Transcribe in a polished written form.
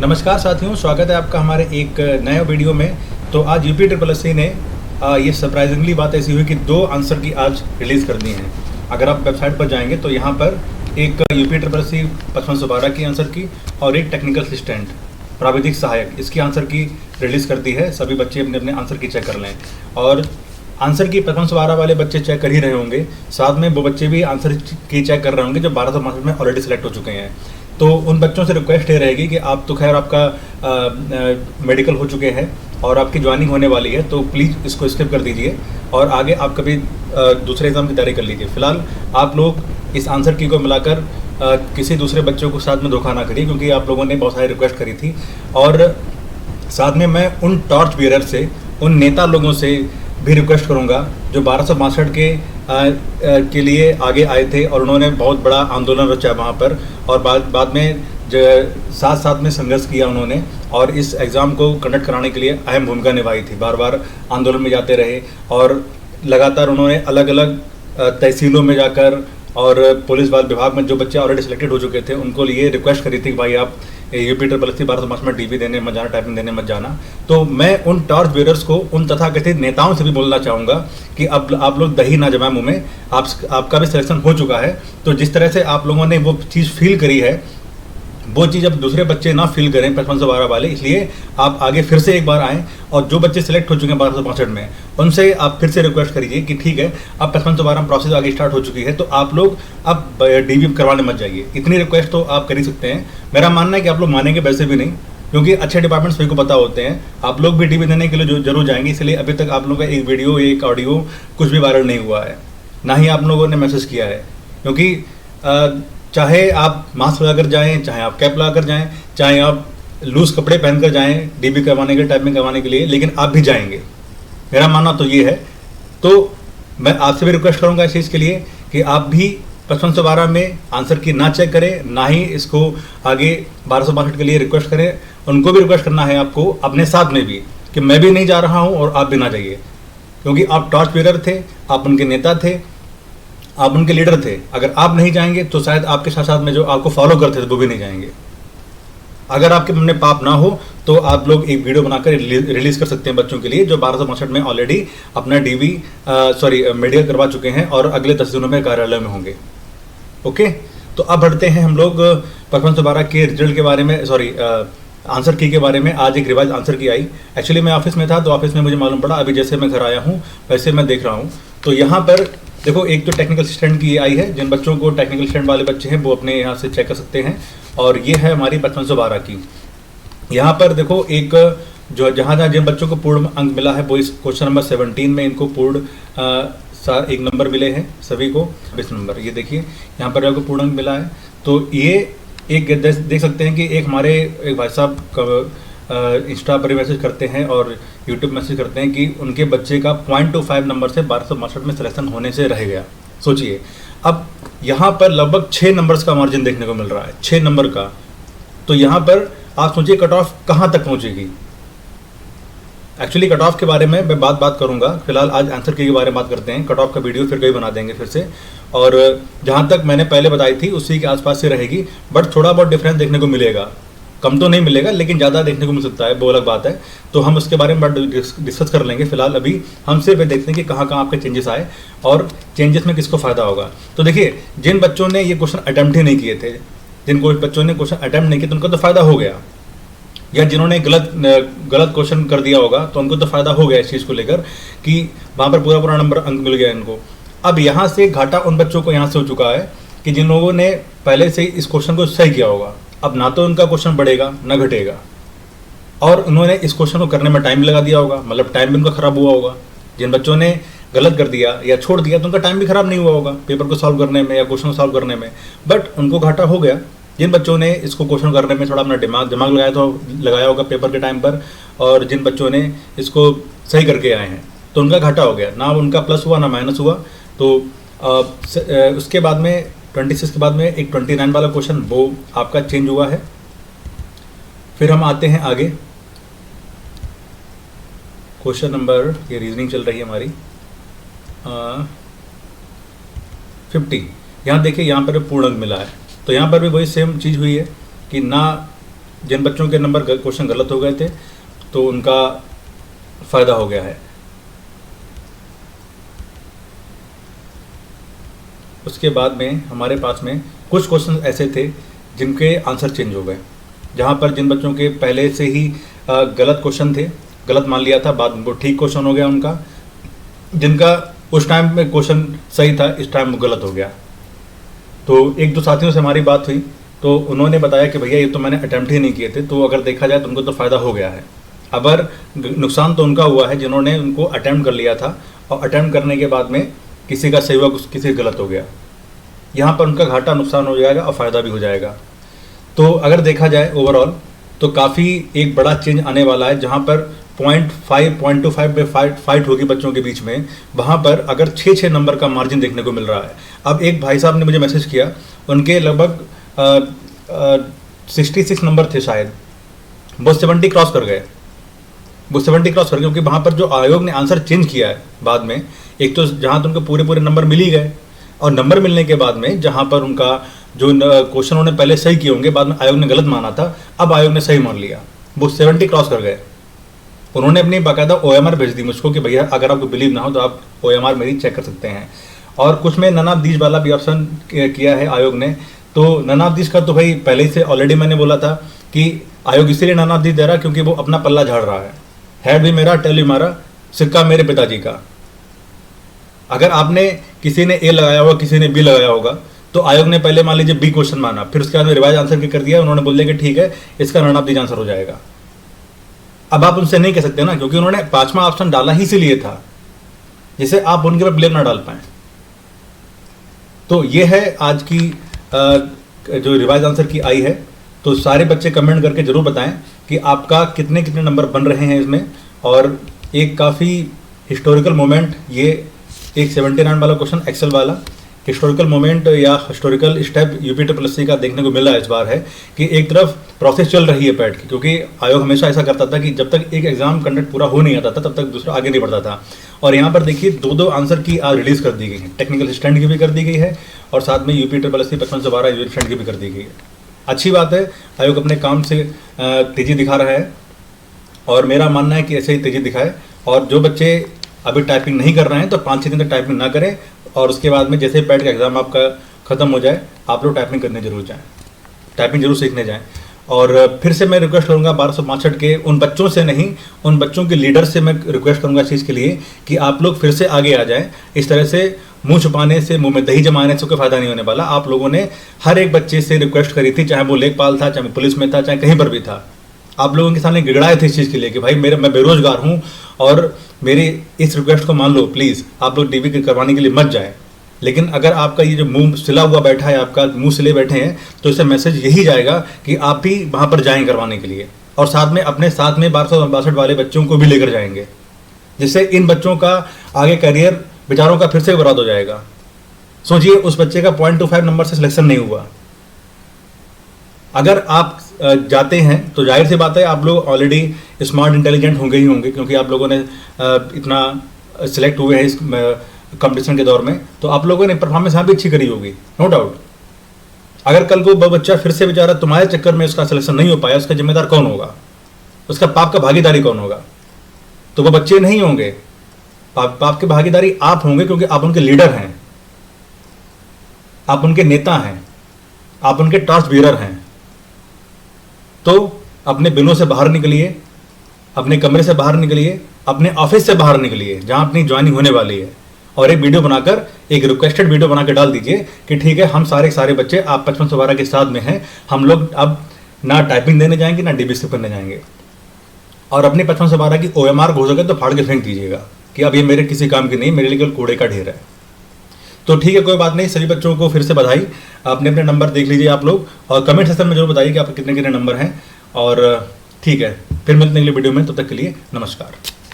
नमस्कार साथियों, स्वागत है आपका हमारे एक नए वीडियो में। तो आज यूपी ट्रिपल एस सी ने ये सरप्राइजिंगली बात ऐसी हुई कि 2 आंसर की आज रिलीज़ कर दी हैं। अगर आप वेबसाइट पर जाएंगे तो यहाँ पर एक यूपी ट्रिपल एस सी 5512 की आंसर की और एक टेक्निकल असिस्टेंट प्राविधिक सहायक इसकी आंसर की रिलीज़ कर दी है। सभी बच्चे अपने अपने आंसर की चेक कर लें और आंसर की 5512 वाले बच्चे चेक कर ही रहे होंगे, साथ में वो बच्चे भी आंसर की चेक कर रहे होंगे जो 1200 में ऑलरेडी सिलेक्ट हो चुके हैं। तो उन बच्चों से रिक्वेस्ट ये रहेगी कि आप तो खैर आपका मेडिकल हो चुके हैं और आपकी ज्वाइनिंग होने वाली है, तो प्लीज़ इसको स्किप कर दीजिए और आगे आप कभी दूसरे एग्ज़ाम की तैयारी कर लीजिए। फिलहाल आप लोग इस आंसर की को मिलाकर किसी दूसरे बच्चों को साथ में धोखा ना करिए, क्योंकि आप लोगों ने बहुत सारी रिक्वेस्ट करी थी। और साथ में मैं उन टॉर्च बियरर से, उन नेता लोगों से भी रिक्वेस्ट करूंगा जो 1262 के लिए आगे आए थे और उन्होंने बहुत बड़ा आंदोलन रचा वहाँ पर और बाद में साथ में संघर्ष किया उन्होंने और इस एग्ज़ाम को कंडक्ट कराने के लिए अहम भूमिका निभाई थी। बार बार आंदोलन में जाते रहे और लगातार उन्होंने अलग अलग तहसीलों में जाकर और पुलिस विभाग में जो बच्चे ऑलरेडी सिलेक्टेड हो चुके थे उनको लिए रिक्वेस्ट करी थी कि भाई आप यूपी ट्रिपल एस सी 1200 में डीबी देने मत जाना, टाइपिंग देने मत जाना। तो मैं उन टॉर्च बेयरर्स को, उन तथाकथित नेताओं से भी बोलना चाहूँगा कि अब आप लोग दही ना जमाए मुँह में। आपका भी सिलेक्शन हो चुका है, तो जिस तरह से आप लोगों ने वो चीज़ फील करी है वो चीज़ अब दूसरे बच्चे ना फील करें 5512 वाले, इसलिए आप आगे फिर से एक बार आएँ और जो बच्चे सिलेक्ट हो चुके हैं 1262 में उनसे आप फिर से रिक्वेस्ट करिए कि ठीक है, अब 5512 प्रोसेस आगे स्टार्ट हो चुकी है, तो आप लोग अब डीबी करवाने मत जाइए। इतनी रिक्वेस्ट तो आप कर ही सकते हैं। मेरा मानना है कि आप लोग मानेंगे वैसे भी नहीं, क्योंकि अच्छे डिपार्टमेंट्स सभी को पता होते हैं। आप लोग भी डीबी देने के लिए जो जरूर जाएंगे, इसलिए अभी तक आप लोगों का एक वीडियो, एक ऑडियो कुछ भी वायरल नहीं हुआ है, ना ही आप लोगों ने मैसेज किया है। क्योंकि चाहे आप मास्क लगाकर जाएं, चाहे आप कैप लगाकर जाएं, चाहे आप लूज कपड़े पहनकर जाएं डीबी करवाने के, टाइपिंग करवाने के लिए, लेकिन आप भी जाएंगे। मेरा मानना तो ये है। तो मैं आपसे भी रिक्वेस्ट करूंगा इस चीज़ के लिए कि आप भी 5512 में आंसर की ना चेक करें, ना ही इसको आगे 1262 के लिए रिक्वेस्ट करें। उनको भी रिक्वेस्ट करना है आपको अपने साथ में भी कि मैं भी नहीं जा रहा हूँ और आप भी ना जाइए, क्योंकि आप टॉर्च बेयरर थे, आप उनके नेता थे, आप उनके लीडर थे। अगर आप नहीं जाएंगे तो शायद आपके साथ साथ में जो आपको फॉलो करते थे वो भी नहीं जाएंगे। अगर आपके मन में पाप ना हो तो आप लोग एक वीडियो बनाकर रिलीज कर सकते हैं बच्चों के लिए जो 1262 में ऑलरेडी अपना मेडिकल करवा चुके हैं और अगले 10 दिनों में कार्यालय में होंगे। ओके, तो अब बढ़ते हैं हम लोग 5512 के रिजल्ट के बारे में, आंसर की के बारे में। आज एक रिवाइज आंसर की आई। एक्चुअली मैं ऑफिस में था तो ऑफिस में मुझे मालूम पड़ा, अभी जैसे मैं घर आया हूँ वैसे मैं देख रहा हूँ। तो यहाँ पर देखो, एक तो टेक्निकल असिस्टेंट की आई है। जिन बच्चों को टेक्निकल असिस्टेंट वाले बच्चे हैं वो अपने यहाँ से चेक कर सकते हैं। और ये है हमारी 5512 की। यहाँ पर देखो, एक जो जहाँ जिन बच्चों को पूर्ण अंक मिला है वो इस क्वेश्चन नंबर 17 में इनको पूर्ण 1 नंबर मिले हैं सभी को, 20 नंबर। ये देखिए यहाँ पर आपको पूर्ण अंक मिला है। तो ये एक देख सकते हैं कि एक हमारे एक भाई साहब इंस्टा पर मैसेज करते हैं और यूट्यूब मैसेज करते हैं कि उनके बच्चे का 0.25 नंबर से 1262 में सिलेक्शन होने से रह गया। सोचिए, अब यहाँ पर लगभग 6 नंबर्स का मार्जिन देखने को मिल रहा है, 6 नंबर का। तो यहाँ पर आप सोचिए कट ऑफ कहाँ तक पहुँचेगी। एक्चुअली कट ऑफ के बारे में मैं बात करूँगा, फिलहाल आज आंसर की के बारे में बात करते हैं। कट ऑफ का वीडियो फिर कहीं बना देंगे फिर से। और जहाँ तक मैंने पहले बताई थी उसी के आसपास से रहेगी, बट थोड़ा बहुत डिफरेंस देखने को मिलेगा। कम तो नहीं मिलेगा लेकिन ज़्यादा देखने को मिल सकता है, वो अलग बात है। तो हम उसके बारे में डिस्कस कर लेंगे। फिलहाल अभी हम सिर्फ देखते हैं कि कहाँ आपके चेंजेस आए और चेंजेस में किसको फ़ायदा होगा। तो देखिए, जिन बच्चों ने ये क्वेश्चन अटैम्प्ट ही नहीं किए थे, जिन बच्चों ने क्वेश्चन अटैम्प्ट नहीं किया तो उनको तो फ़ायदा हो गया, या जिन्होंने गलत क्वेश्चन कर दिया होगा तो उनको तो फ़ायदा हो गया इस चीज़ को लेकर कि वहाँ पर पूरा नंबर अंक मिल गया इनको। अब यहाँ से घाटा उन बच्चों को यहाँ से हो चुका है कि जिन लोगों ने पहले से इस क्वेश्चन को सही किया होगा, अब ना तो उनका क्वेश्चन बढ़ेगा ना घटेगा। और उन्होंने इस क्वेश्चन को करने में टाइम लगा दिया होगा, मतलब टाइम भी उनका खराब हुआ होगा। जिन बच्चों ने गलत कर दिया या छोड़ दिया तो उनका टाइम भी खराब नहीं हुआ होगा पेपर को सॉल्व करने में या क्वेश्चन को सॉल्व करने में, बट उनको घाटा हो गया। जिन बच्चों ने इसको क्वेश्चन करने में थोड़ा अपना दिमाग लगाया होगा पेपर के टाइम पर, और जिन बच्चों ने इसको सही करके आए हैं तो उनका घाटा हो गया, ना उनका प्लस हुआ ना माइनस हुआ। तो उसके बाद में 26 के बाद में एक 29 वाला क्वेश्चन वो आपका चेंज हुआ है। फिर हम आते हैं आगे, क्वेश्चन नंबर, ये रीजनिंग चल रही है हमारी 50। यहाँ देखिए, यहाँ पर पूर्ण अंक मिला है। तो यहाँ पर भी वही सेम चीज़ हुई है कि ना जिन बच्चों के नंबर क्वेश्चन गलत हो गए थे तो उनका फ़ायदा हो गया है। उसके बाद में हमारे पास में कुछ क्वेश्चन ऐसे थे जिनके आंसर चेंज हो गए, जहाँ पर जिन बच्चों के पहले से ही गलत क्वेश्चन थे, गलत मान लिया था, बाद में वो ठीक क्वेश्चन हो गया उनका। जिनका उस टाइम में क्वेश्चन सही था, इस टाइम वो गलत हो गया। तो एक दो साथियों से हमारी बात हुई तो उन्होंने बताया कि भैया ये तो मैंने अटैम्प्ट ही नहीं किए थे, तो अगर देखा जाए तो उनको तो फ़ायदा हो गया है। अगर नुकसान तो उनका हुआ है जिन्होंने उनको अटैम्प्ट कर लिया था और अटैम्प्ट करने के बाद में किसी का सही हुआ, किसी गलत हो गया। यहाँ पर उनका घाटा नुकसान हो जाएगा और फ़ायदा भी हो जाएगा। तो अगर देखा जाए ओवरऑल तो काफ़ी एक बड़ा चेंज आने वाला है, जहाँ पर 0.25 पे फाइट होगी बच्चों के बीच में। वहाँ पर अगर 6 नंबर का मार्जिन देखने को मिल रहा है। अब एक भाई साहब ने मुझे मैसेज किया, उनके लगभग 66 नंबर थे शायद, वो 70 क्रॉस कर गए। वो 70 क्रॉस कर गए क्योंकि वहाँ पर जो आयोग ने आंसर चेंज किया है बाद में, एक तो जहाँ तो उनको पूरे नंबर मिल ही गए, और नंबर मिलने के बाद में जहाँ पर उनका जो क्वेश्चन उन्होंने पहले सही किए होंगे, बाद में आयोग ने गलत माना था, अब आयोग ने सही मान लिया, वो 70 क्रॉस कर गए। उन्होंने अपनी बाकायदा OMR भेज दी मुझको कि भैया अगर आपको बिलीव ना हो तो आप OMR मेरी चेक कर सकते हैं। और कुछ में नन ऑफ दीज वाला भी ऑप्शन किया है आयोग ने। तो नन ऑफ दीज का तो भाई पहले से ऑलरेडी मैंने बोला था कि आयोग इसीलिए नन ऑफ दीज दे रहा क्योंकि वो अपना पल्ला झाड़ रहा है। हेड भी मेरा, टेल भी मारा, सिक्का मेरे पिताजी का। अगर आपने किसी ने A लगाया होगा, किसी ने B लगाया होगा, तो आयोग ने पहले मान लीजिए B क्वेश्चन माना, फिर उसके बाद में रिवाइज आंसर कर दिया, उन्होंने बोल दिया कि ठीक है इसका नन ऑफ दीज आंसर हो जाएगा। अब आप उनसे नहीं कह सकते ना, क्योंकि उन्होंने 5वां ऑप्शन डाला ही इसीलिए था जिसे आप उनके पर ब्लेम ना डाल पाए। तो ये है आज की जो रिवाइज आंसर की आई है। तो सारे बच्चे कमेंट करके जरूर बताएं कि आपका कितने नंबर बन रहे हैं इसमें। और एक काफ़ी हिस्टोरिकल मोमेंट, ये एक 79 वाला क्वेश्चन एक्सेल वाला हिस्टोरिकल मोमेंट या हिस्टोरिकल स्टेप UP-SSC का देखने को मिला इस बार है कि एक तरफ प्रोसेस चल रही है पैट की, क्योंकि आयोग हमेशा ऐसा करता था कि जब तक एक एग्जाम कंडक्ट पूरा हो नहीं आता था तब तक दूसरा आगे नहीं बढ़ता था। और यहाँ पर देखिए 2 आंसर की आज रिलीज़ कर दी गई है, टेक्निकल असिस्टेंट की भी कर दी गई है और साथ में UP-SSC 55 से 12 असिस्टेंट की भी कर दी गई है। अच्छी बात है, आयोग अपने काम से तेज़ी दिखा रहा है और मेरा मानना है कि ऐसे ही तेज़ी दिखाए। और जो बच्चे अभी टाइपिंग नहीं कर रहे हैं तो 5-6 दिन तक टाइपिंग ना करें, और उसके बाद में जैसे पैट का एग्ज़ाम आपका ख़त्म हो जाए आप लोग टाइपिंग करने जरूर जाएं, टाइपिंग जरूर सीखने जाएं। और फिर से मैं रिक्वेस्ट करूंगा 1262 के उन बच्चों से नहीं, उन बच्चों के लीडर से मैं रिक्वेस्ट करूंगा इस चीज़ के लिए कि आप लोग फिर से आगे आ जाएं। इस तरह से मुंह छुपाने से, मुंह में दही जमाने से कोई फायदा नहीं होने वाला। आप लोगों ने हर एक बच्चे से रिक्वेस्ट करी थी, चाहे वो लेखपाल था, चाहे पुलिस में था, चाहे कहीं पर भी था। आप लोगों के सामने गिड़ाए थे इस चीज़ के लिए कि भाई मैं बेरोजगार हूँ और मेरी इस रिक्वेस्ट को मान लो प्लीज़, आप लोग DB करवाने के लिए मत जाए। लेकिन अगर आपका ये जो मुंह सिला हुआ बैठा है, आपका मुंह सिले बैठे हैं, तो इससे मैसेज यही जाएगा कि आप भी वहाँ पर जाएं करवाने के लिए, और साथ में अपने साथ में 1262 वाले बच्चों को भी लेकर जाएंगे, जिससे इन बच्चों का आगे करियर बेचारों का फिर से बर्बाद हो जाएगा। सोचिए उस बच्चे का 0.25 नंबर से सिलेक्शन नहीं हुआ। अगर आप जाते हैं तो जाहिर सी बात है आप लोग ऑलरेडी स्मार्ट इंटेलिजेंट होंगे ही होंगे, क्योंकि आप लोगों ने इतना सिलेक्ट हुए हैं इस कंपटीशन के दौर में, तो आप लोगों ने परफॉर्मेंस यहाँ भी अच्छी करी होगी, नो डाउट। अगर कल को बच्चा फिर से बेचारा तुम्हारे चक्कर में उसका सिलेक्शन नहीं हो पाया, उसका जिम्मेदार कौन होगा? उसका पाप का भागीदारी कौन होगा? तो वो बच्चे नहीं होंगे, पाप की भागीदारी आप होंगे, क्योंकि आप उनके लीडर हैं, आप उनके नेता हैं, आप उनके टॉर्च बीरर हैं। तो अपने बिलों से बाहर निकलिए, अपने कमरे से बाहर निकलिए, अपने ऑफिस से बाहर निकलिए जहां अपनी ज्वाइनिंग होने वाली है, और एक वीडियो बनाकर, एक रिक्वेस्टेड वीडियो बनाकर डाल दीजिए कि ठीक है हम सारे बच्चे आप 55 से 12 के साथ में हैं, हम लोग अब ना टाइपिंग देने जाएंगे ना DB करने जाएंगे, और अपनी 55 से 12 की OMR हो सके तो फाड़ के फेंक दीजिएगा कि अब ये मेरे किसी काम की नहीं, मेरे लिए केवल कूड़े का ढेर है। तो ठीक है, कोई बात नहीं, सभी बच्चों को फिर से बधाई। अपने अपने नंबर देख लीजिए आप लोग, और कमेंट सेक्शन में जरूर बताइए कि आपके कितने नंबर हैं। और ठीक है, फिर मिलते हैं अगले वीडियो में, तब तक के लिए नमस्कार।